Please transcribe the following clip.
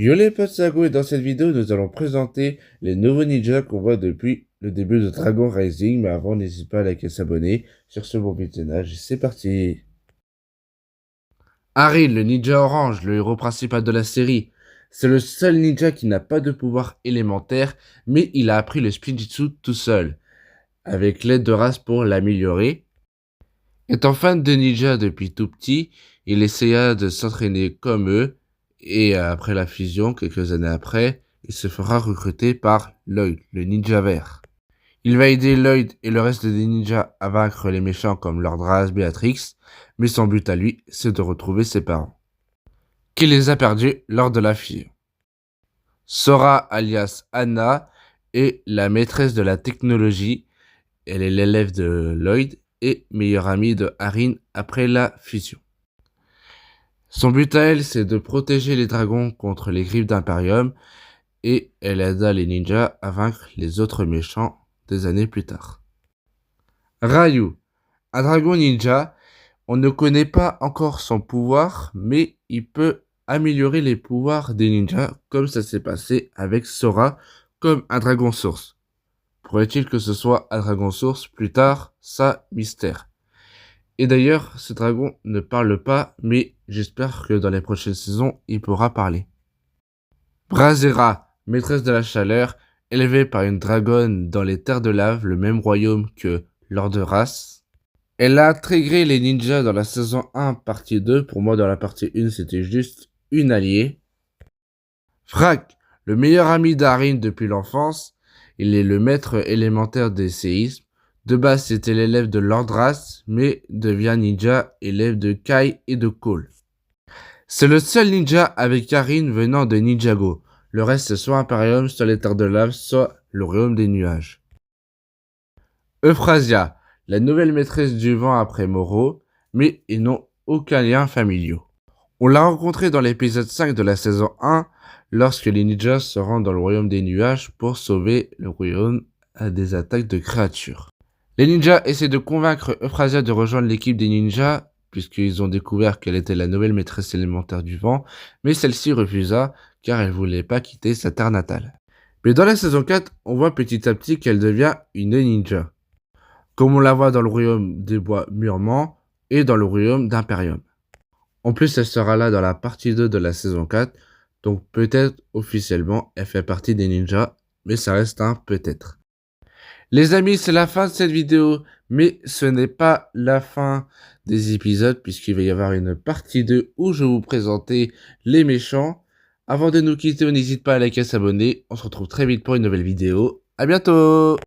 Yo les potes, c'est Ago et dans cette vidéo, nous allons présenter les nouveaux ninjas qu'on voit depuis le début de Dragon Rising. Mais avant, n'hésite pas à liker et s'abonner. Sur ce bon visionnage, c'est parti. Harry, le ninja orange, le héros principal de la série. C'est le seul ninja qui n'a pas de pouvoir élémentaire, mais il a appris le Spinjitzu tout seul, avec l'aide de Ras pour l'améliorer. Étant fan de ninja depuis tout petit, il essaya de s'entraîner comme eux, et après la fusion, quelques années après, il se fera recruter par Lloyd, le ninja vert. Il va aider Lloyd et le reste des ninjas à vaincre les méchants comme Lord Ras, Beatrix, mais son but à lui, c'est de retrouver ses parents, qu'il les a perdus lors de la fusion. Sora, alias Anna, est la maîtresse de la technologie. Elle est l'élève de Lloyd et meilleure amie de Harin après la fusion. Son but à elle, c'est de protéger les dragons contre les griffes d'Imperium, et elle aida les ninjas à vaincre les autres méchants des années plus tard. Ryu, un dragon ninja, on ne connaît pas encore son pouvoir, mais il peut améliorer les pouvoirs des ninjas, comme ça s'est passé avec Sora, comme un dragon source. Pourrait-il que ce soit un dragon source plus tard? Ça, mystère. Et d'ailleurs, ce dragon ne parle pas, mais j'espère que dans les prochaines saisons, il pourra parler. Brazzera, maîtresse de la chaleur, élevée par une dragonne dans les terres de lave, le même royaume que Lord Ras. Elle a intégré les ninjas dans la saison 1, partie 2. Pour moi, dans la partie 1, c'était juste une alliée. Frak, le meilleur ami d'Harin depuis l'enfance. Il est le maître élémentaire des séismes. De base, c'était l'élève de Lord Ras, mais devient ninja, élève de Kai et de Cole. C'est le seul ninja avec Harin venant de Ninjago. Le reste, c'est soit Imperium, soit les terres de lave, soit le royaume des nuages. Euphrasia, la nouvelle maîtresse du vent après Moro, mais ils n'ont aucun lien familial. On l'a rencontrée dans l'épisode 5 de la saison 1, lorsque les ninjas se rendent dans le royaume des nuages pour sauver le royaume des attaques de créatures. Les ninjas essaient de convaincre Euphrasia de rejoindre l'équipe des ninjas, puisqu'ils ont découvert qu'elle était la nouvelle maîtresse élémentaire du vent, mais celle-ci refusa, car elle voulait pas quitter sa terre natale. Mais dans la saison 4, on voit petit à petit qu'elle devient une ninja, comme on la voit dans le royaume des bois murmants et dans le royaume d'Imperium. En plus, elle sera là dans la partie 2 de la saison 4, donc peut-être officiellement elle fait partie des ninjas, mais ça reste un peut-être. Les amis, c'est la fin de cette vidéo, mais ce n'est pas la fin des épisodes, puisqu'il va y avoir une partie 2 où je vais vous présenter les méchants. Avant de nous quitter, n'hésite pas à liker et à s'abonner. On se retrouve très vite pour une nouvelle vidéo. À bientôt!